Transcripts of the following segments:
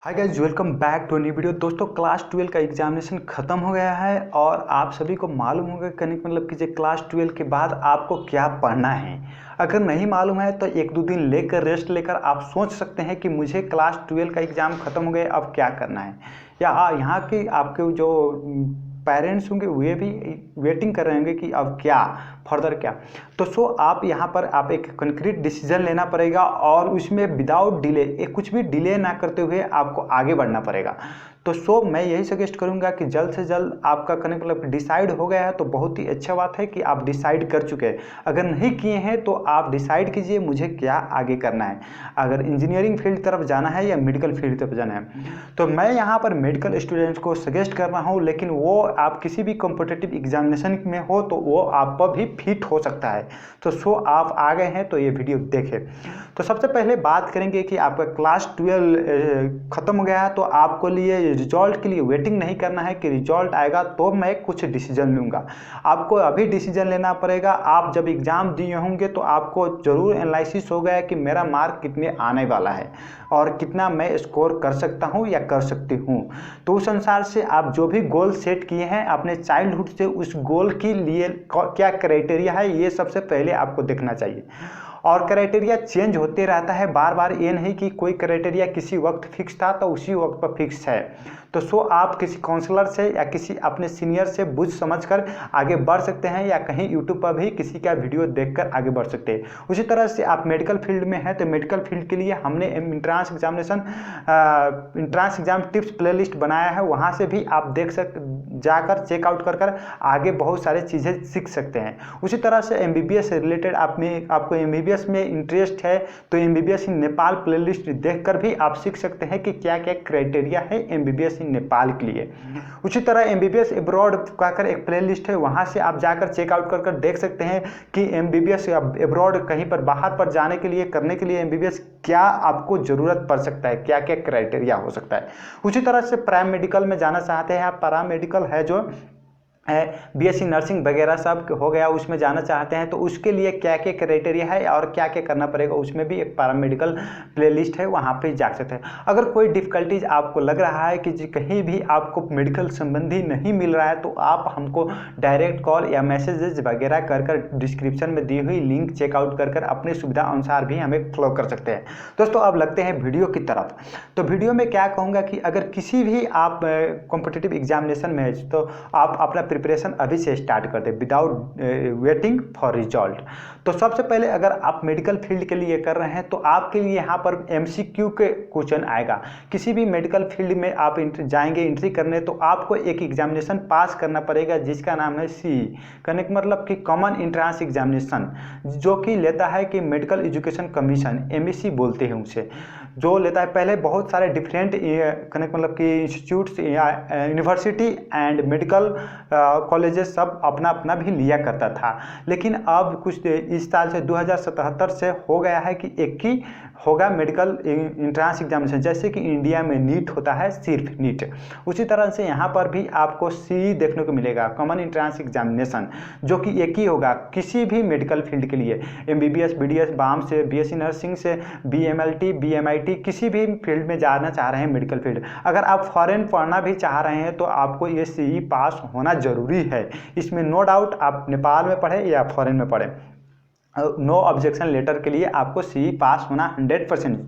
Hi guys, welcome back to new video. दोस्तों, class 12 का examination ख़त्म हो गया है और आप सभी को मालूम होगा कि क्लास 12 के बाद आपको क्या पढ़ना है। अगर नहीं मालूम है तो एक दो दिन लेकर रेस्ट लेकर आप सोच सकते हैं कि मुझे क्लास 12 का एग्ज़ाम ख़त्म हो गया, अब क्या करना है। या यहाँ के आपके जो पेरेंट्स होंगे वे भी वेटिंग कर रहे होंगे कि अब क्या फर्दर क्या। तो आप यहाँ पर आप एक कंक्रीट डिसीजन लेना पड़ेगा और उसमें विदाउट डिले, कुछ भी डिले ना करते हुए आपको आगे बढ़ना पड़ेगा। तो मैं यही सजेस्ट करूँगा कि जल्द से जल्द आपका डिसाइड हो गया है तो बहुत ही अच्छा बात है कि आप डिसाइड कर चुके हैं। अगर नहीं किए हैं तो आप डिसाइड कीजिए मुझे क्या आगे करना है, अगर इंजीनियरिंग फील्ड तरफ जाना है या मेडिकल फील्ड तरफ जाना है। तो मैं यहाँ पर मेडिकल स्टूडेंट्स को सजेस्ट कर रहा हूँ, लेकिन वो आप किसी भी कॉम्पिटिटिव एग्जामिनेशन में हो तो वो आप पर भी फिट हो सकता है। तो आप आ गए हैं तो ये वीडियो देखें। तो सबसे पहले बात करेंगे कि आपका क्लास 12 ख़त्म हो गया है तो आपको लिए रिजल्ट के लिए वेटिंग नहीं करना है कि रिजल्ट आएगा तो मैं कुछ डिसीजन लूँगा। आपको अभी डिसीजन लेना पड़ेगा। आप जब एग्ज़ाम दिए होंगे तो आपको ज़रूर एनालिसिस हो गया कि मेरा मार्क कितने आने वाला है और कितना मैं स्कोर कर सकता हूँ या कर सकती हूँ। तो उस अनुसार से आप जो भी गोल सेट किए हैं अपने चाइल्डहुड से, उस गोल के लिए क्या क्राइटेरिया है ये सबसे पहले आपको देखना चाहिए। और क्राइटेरिया चेंज होते रहता है बार बार, ये नहीं कि कोई क्राइटेरिया किसी वक्त फिक्स था तो उसी वक्त पर फिक्स है। तो आप किसी काउंसलर से या किसी अपने सीनियर से बुझ समझकर आगे बढ़ सकते हैं या कहीं यूट्यूब पर भी किसी का वीडियो देखकर आगे बढ़ सकते हैं। उसी तरह से आप मेडिकल फील्ड में हैं तो मेडिकल फील्ड के लिए हमने इंट्रांस एग्जाम टिप्स प्लेलिस्ट बनाया है, वहाँ से भी आप जाकर चेकआउट कर आगे बहुत सारी चीज़ें सीख सकते हैं। उसी तरह से MBBS से रिलेटेड आपको MBBS में इंटरेस्ट है तो MBBS इन नेपाल प्लेलिस्ट देखकर भी आप सीख सकते हैं कि क्या क्या क्राइटेरिया है MBBS इन नेपाल के लिए। उसी तरह MBBS एब्रॉड कहकर एक प्लेलिस्ट है, वहाँ से आप जाकर चेकआउट कर देख सकते हैं कि MBBS एब्रॉड कहीं पर बाहर पर जाने के लिए करने के लिए MBBS क्या आपको ज़रूरत पड़ सकता है, क्या क्या क्राइटेरिया हो सकता है। उसी तरह से पैरामेडिकल में जाना चाहते हैं आप, पैरामेडिकल है जो BSc नर्सिंग वगैरह सब हो गया, उसमें जाना चाहते हैं तो उसके लिए क्या क्या क्राइटेरिया है और क्या क्या करना पड़ेगा, उसमें भी एक पैरामेडिकल प्लेलिस्ट है, वहाँ पे जा सकते हैं। अगर कोई डिफ़िकल्टीज आपको लग रहा है कि कहीं भी आपको मेडिकल संबंधी नहीं मिल रहा है तो आप हमको डायरेक्ट कॉल या मैसेजेस वगैरह कर डिस्क्रिप्शन में दी हुई लिंक चेकआउट कर अपनी सुविधा अनुसार भी हमें फॉलो कर सकते हैं। दोस्तों, अब लगते हैं वीडियो की तरफ। तो वीडियो में क्या कहूँगा कि अगर किसी भी आप कॉम्पिटिटिव एग्जामिनेशन में है तो आप अपना प्रिपरेशन अभी से स्टार्ट कर दें विदाउट वेटिंग फॉर रिजल्ट। तो सबसे पहले अगर आप मेडिकल फील्ड के लिए कर रहे हैं तो आपके लिए यहाँ पर MCQ के क्वेश्चन आएगा। किसी भी मेडिकल फील्ड में आप जाएंगे एंट्री करने तो आपको एक एग्जामिनेशन पास करना पड़ेगा जिसका नाम है CE, कहने का मतलब कि कॉमन इंट्रांस एग्जामिनेशन, जो कि लेता है कि मेडिकल एजुकेशन कमीशन, MEC बोलते हैं उसे, जो लेता है। पहले बहुत सारे डिफरेंट इंस्टीट्यूट्स या यूनिवर्सिटी एंड मेडिकल कॉलेजेस सब अपना अपना भी लिया करता था, लेकिन अब कुछ इस साल से 2077 से हो गया है कि एक ही होगा मेडिकल इंट्रांस एग्जामिनेशन। जैसे कि इंडिया में नीट होता है, सिर्फ नीट, उसी तरह से यहाँ पर भी आपको CE देखने को मिलेगा, कॉमन इंट्रांस एग्जामिनेशन, जो कि एक ही होगा किसी भी मेडिकल फील्ड के लिए। MBBS BDS BAM से, BSc नर्सिंग से, BMLT BMIT किसी भी फील्ड में जाना चाह रहे हैं मेडिकल फील्ड। अगर आप फॉरेन पढ़ना भी चाह रहे हैं तो आपको ये CE पास होना ज़रूरी है, इसमें नो डाउट। आप नेपाल में पढ़े या फॉरेन में पढ़े, नो ऑब्जेक्शन लेटर के लिए आपको CE पास होना 100%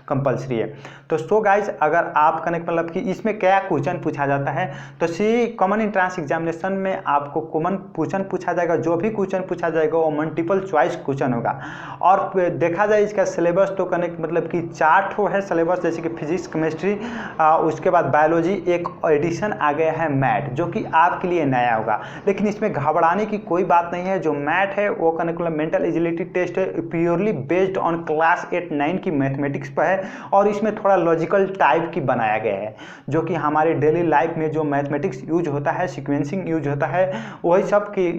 कंपलसरी है। तो गाइज, अगर आप कि इसमें क्या क्वेश्चन पूछा जाता है तो CE कॉमन इंट्रांस एग्जामिनेशन में आपको कॉमन क्वेश्चन पूछा जाएगा। जो भी क्वेश्चन पूछा जाएगा वो मल्टीपल चॉइस क्वेश्चन होगा। और देखा जाए इसका सिलेबस तो कि 4 ठो है सिलेबस, जैसे कि फिजिक्स, केमिस्ट्री, उसके बाद बायोलॉजी, एक एडिशन आ गया है मैथ, जो कि आपके लिए नया होगा। लेकिन इसमें घबराने की कोई बात नहीं है। जो मैथ है वो मेंटल एजिलिटी टेस्ट है, प्योरली बेस्ड ऑन क्लास 8-9 की मैथमेटिक्स पर है और इसमें थोड़ा लॉजिकल टाइप की बनाया गया है, जो कि हमारे डेली लाइफ में जो मैथमेटिक्स यूज होता है, सीक्वेंसिंग यूज होता है, वही सब की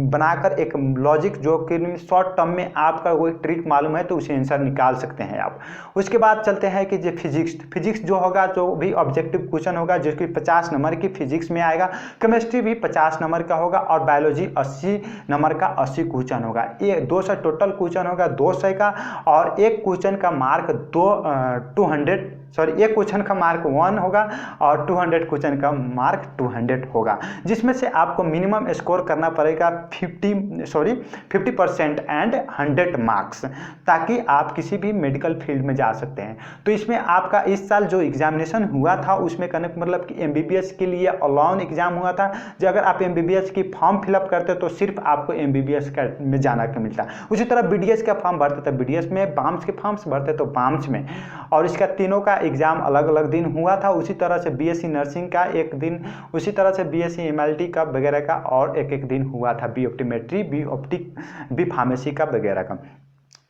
बनाकर एक लॉजिक, जो कि शॉर्ट टर्म में आपका कोई ट्रिक मालूम है तो उसे आंसर निकाल सकते हैं आप। उसके बाद चलते हैं कि जो फिजिक्स जो होगा, जो भी ऑब्जेक्टिव क्वेश्चन होगा, जो कि 50 नंबर की फिजिक्स में आएगा। केमिस्ट्री भी 50 नंबर का होगा और बायोलॉजी 80 नंबर का 80 क्वेश्चन होगा। ये 200 टोटल क्वेश्चन होगा 200 का, और एक क्वेश्चन का मार्क 200 सॉरी एक क्वेश्चन का मार्क 1 होगा और 200 क्वेश्चन का मार्क 200 होगा, जिसमें से आपको मिनिमम स्कोर करना पड़ेगा 50% एंड 100 मार्क्स, ताकि आप किसी भी मेडिकल फील्ड में जा सकते हैं। तो इसमें आपका इस साल जो एग्जामिनेशन हुआ था उसमें करने का मतलब कि एमबीबीएस के लिए ऑनलाइन एग्जाम हुआ था। जो अगर आप एमबीबीएस की फॉर्म फिलअप करते तो सिर्फ आपको एमबीबीएस में जाना का मिलता। उसी तरह बीडीएस का फॉर्म भरते थे बीडीएस में, बाम्स के फॉर्म्स भरते तो बाम्स में, और इसका तीनों का एग्जाम अलग अलग दिन हुआ था। उसी तरह से बीएससी नर्सिंग का एक दिन, उसी तरह से बीएससी एमएलटी का वगैरह का और एक दिन हुआ था, B optometry, B optic, B pharmacy का वगैरह का।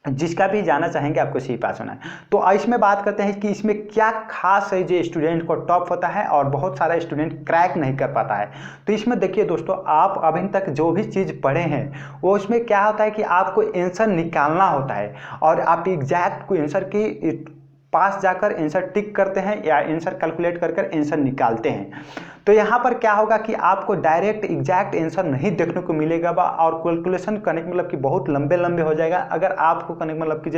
जिसका भी जाना चाहेंगे आपको सी पास होना है। तो इसमें बात करते हैं कि इसमें क्या खास है जो स्टूडेंट को टॉप होता है और बहुत सारा स्टूडेंट क्रैक नहीं कर पाता है। तो इसमें देखिए दोस्तों, आप अभी तक जो भी चीज़ पढ़े हैं वो इसमें क्या होता है कि आपको आंसर निकालना होता है, और आप एग्जैक्ट को आंसर की पास जाकर आंसर टिक करते हैं या आंसर कैलकुलेट कर आंसर निकालते हैं। तो यहाँ पर क्या होगा कि आपको डायरेक्ट एग्जैक्ट आंसर नहीं देखने को मिलेगा और कैलकुलेशन करने का मतलब कि बहुत लंबे लंबे हो जाएगा अगर आपको करने का मतलब कि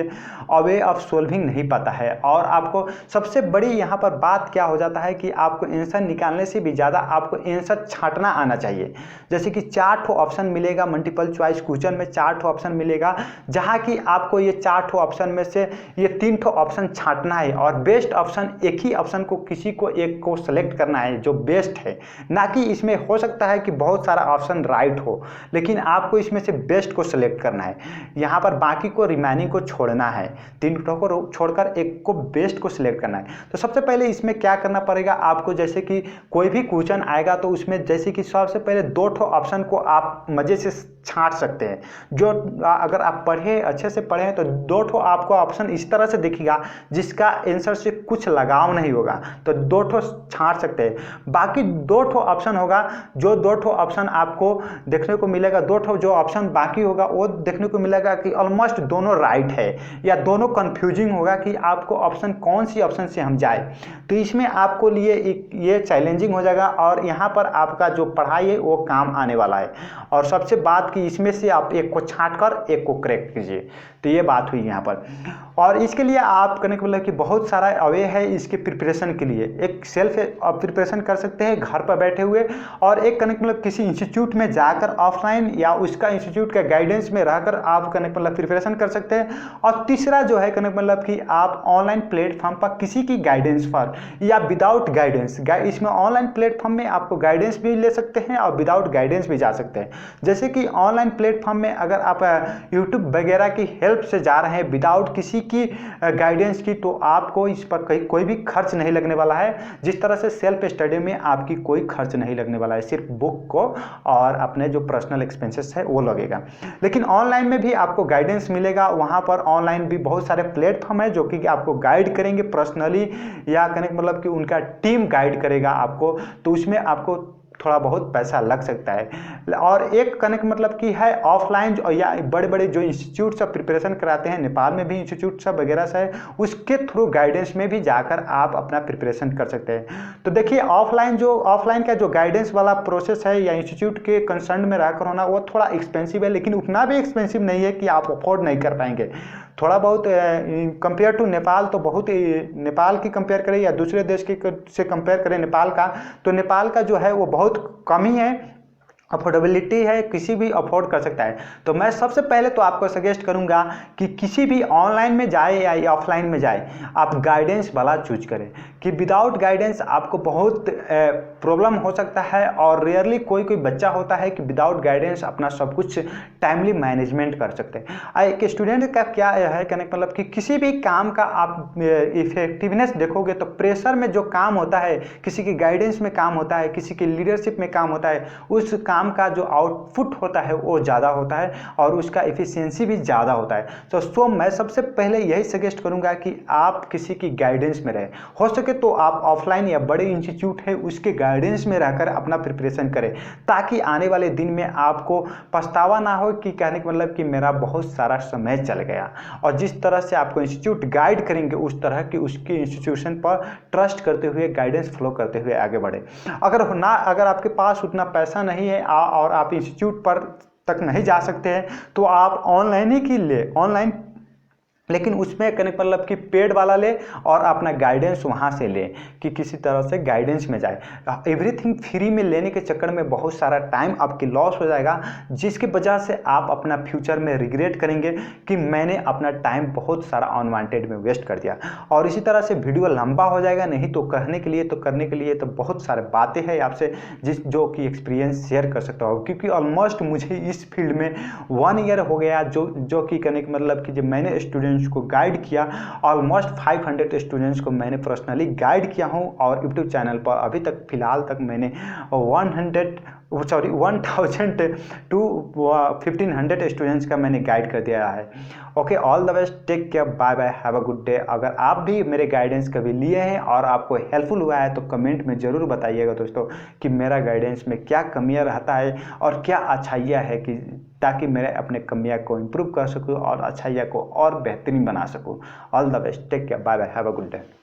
वे ऑफ सोल्विंग नहीं पता है। और आपको सबसे बड़ी यहाँ पर बात क्या हो जाता है कि आपको आंसर निकालने से भी ज़्यादा आपको आंसर छांटना आना चाहिए। जैसे कि 4 ऑप्शन मिलेगा, मल्टीपल चॉइस क्वेश्चन में 4 ऑप्शन मिलेगा, जहाँ कि आपको ये 4 ऑप्शन में से ये 3 ऑप्शन छांटना है, और बेस्ट ऑप्शन एक ही ऑप्शन को किसी को एक को सेलेक्ट करना है जो बेस्ट है। ना कि इसमें हो सकता है कि बहुत सारा ऑप्शन राइट हो, लेकिन आपको इसमें से बेस्ट को सिलेक्ट करना है। यहाँ पर बाकी को रिमेनिंग को छोड़ना है, 3 को छोड़कर एक को बेस्ट को सिलेक्ट करना है। तो सबसे पहले इसमें क्या करना पड़ेगा आपको, जैसे कि कोई भी क्वेश्चन आएगा तो उसमें जैसे कि सबसे पहले 2 ऑप्शन को आप मजे से छांट सकते हैं। जो अगर आप पढ़े अच्छे से पढ़े हैं तो 2 आपको ऑप्शन इस तरह से दिखेगा जिसका आंसर से कुछ लगाव नहीं होगा, तो 2 छांट सकते हैं। बाकी 2 ऑप्शन होगा, जो 2 ऑप्शन आपको देखने को मिलेगा, 2 जो ऑप्शन बाकी होगा वो देखने को मिलेगा कि ऑलमोस्ट दोनों राइट है या दोनों कंफ्यूजिंग होगा कि आपको ऑप्शन कौन सी ऑप्शन से हम जाए। तो इसमें आपको लिए ये चैलेंजिंग हो जाएगा, और यहाँ पर आपका जो पढ़ाई है वो काम आने वाला है। और सबसे बात कि इसमें से आप एक को छांट कर एक को करेक्ट कीजिए। तो ये बात हुई यहाँ पर। और इसके लिए आप करने के मतलब कि बहुत सारा अवे है इसके प्रिपरेशन के लिए। एक सेल्फ प्रिपरेशन कर सकते हैं घर पर बैठे हुए, और एक करने के मतलब किसी इंस्टीट्यूट में जाकर ऑफलाइन या उसका इंस्टीट्यूट का गाइडेंस में रहकर आप करने के मतलब प्रिपरेशन कर सकते हैं। और तीसरा जो है करने के मतलब कि आप ऑनलाइन प्लेटफॉर्म पर किसी की गाइडेंस पर या विदाउट गाइडेंस, इसमें ऑनलाइन प्लेटफॉर्म में आपको गाइडेंस भी ले सकते हैं और विदाउट गाइडेंस भी जा सकते हैं। जैसे कि ऑनलाइन प्लेटफॉर्म में अगर आप यूट्यूब वगैरह की हेल्प से जा रहे हैं विदाउट किसी की गाइडेंस की, तो आपको इस पर कोई भी खर्च नहीं लगने वाला है। जिस तरह से सेल्फ स्टडी में आपकी कोई खर्च नहीं लगने वाला है, सिर्फ बुक को और अपने जो पर्सनल एक्सपेंसेस है वो लगेगा। लेकिन ऑनलाइन में भी आपको गाइडेंस मिलेगा। वहाँ पर ऑनलाइन भी बहुत सारे प्लेटफॉर्म है जो कि आपको गाइड करेंगे पर्सनली, या कहने का मतलब कि उनका टीम गाइड करेगा आपको। तो उसमें आपको थोड़ा बहुत पैसा लग सकता है। और एक कहने का मतलब कि है ऑफलाइन या बड़े बड़े जो इंस्टीट्यूट सब प्रिपरेशन कराते हैं, नेपाल में भी इंस्टीट्यूट सब वगैरह से है, उसके थ्रू गाइडेंस में भी जाकर आप अपना प्रिपरेशन कर सकते हैं। तो देखिए ऑफलाइन का जो गाइडेंस वाला प्रोसेस है या इंस्टीट्यूट के कंसर्न में रहकर होना, वो थोड़ा एक्सपेंसिव है, लेकिन उतना भी एक्सपेंसिव नहीं है कि आप अफोर्ड नहीं कर पाएंगे। थोड़ा बहुत कंपेयर टू नेपाल, तो बहुत नेपाल की कंपेयर करें या दूसरे देश की से कंपेयर करें नेपाल का, तो नेपाल का जो है वो बहुत कम ही है, अफोर्डेबिलिटी है, किसी भी अफोर्ड कर सकता है। तो मैं सबसे पहले तो आपको सजेस्ट करूंगा कि किसी भी ऑनलाइन में जाए या ऑफलाइन में जाए, आप गाइडेंस वाला चूज करें, कि विदाउट गाइडेंस आपको बहुत प्रॉब्लम हो सकता है। और रेयरली कोई बच्चा होता है कि विदाउट गाइडेंस अपना सब कुछ टाइमली मैनेजमेंट कर सकते हैं। एक स्टूडेंट का क्या है कहने का मतलब कि किसी भी काम का आप इफेक्टिवनेस देखोगे तो प्रेशर में जो काम होता है, किसी की गाइडेंस में काम होता है, किसी की लीडरशिप में काम होता है, उस काम का जो आउटपुट होता है वो ज़्यादा होता है और उसका एफिशिएंसी भी ज़्यादा होता है। तो मैं सबसे पहले यही सजेस्ट करूंगा कि आप किसी की गाइडेंस में रहें। हो सके तो आप ऑफलाइन या बड़े इंस्टीट्यूट है उसके गाइडेंस में रहकर अपना प्रिपरेशन करें, ताकि आने वाले दिन में आपको पछतावा ना हो कि कहने का मतलब कि मेरा बहुत सारा समय चल गया। और जिस तरह से आपको इंस्टीट्यूट गाइड करेंगे उस तरह की उसके इंस्टीट्यूशन पर ट्रस्ट करते हुए, गाइडेंस फॉलो करते हुए आगे बढ़े। अगर आपके पास उतना पैसा नहीं है और आप इंस्टीट्यूट पर तक नहीं जा सकते हैं, तो आप ऑनलाइन ही के लिए ऑनलाइन लेकिन उसमें कहने का मतलब कि पेड वाला ले और अपना गाइडेंस वहाँ से ले, कि किसी तरह से गाइडेंस में जाए। एवरीथिंग फ्री में लेने के चक्कर में बहुत सारा टाइम आपकी लॉस हो जाएगा, जिसकी वजह से आप अपना फ्यूचर में रिग्रेट करेंगे कि मैंने अपना टाइम बहुत सारा अनवांटेड में वेस्ट कर दिया। और इसी तरह से वीडियो लंबा हो जाएगा, नहीं तो कहने के लिए तो करने के लिए तो बहुत सारे बातें हैं आपसे जो कि एक्सपीरियंस शेयर कर सकता हूँ, क्योंकि ऑलमोस्ट मुझे इस फील्ड में 1 ईयर हो गया, जो कि कहने का मतलब कि जब मैंने स्टूडेंट्स को गाइड किया, ऑलमोस्ट 500 स्टूडेंट्स को मैंने पर्सनली गाइड किया हूं। और यूट्यूब चैनल पर अभी तक फिलहाल तक मैंने 1000 टू 1500 स्टूडेंट्स का मैंने गाइड कर दिया है। Okay, all the best, take care, bye bye, have a good day. अगर आप भी मेरे गाइडेंस कभी लिए हैं और आपको हेल्पफुल हुआ है तो कमेंट में ज़रूर बताइएगा दोस्तों कि मेरा गाइडेंस में क्या कमियां रहता है और क्या अच्छाइयाँ है, कि ताकि मैं अपने कमियां को इम्प्रूव कर सकूं और अच्छाइयाँ को और बेहतरीन बना सकूं। All the best, take care, bye bye, have a good day.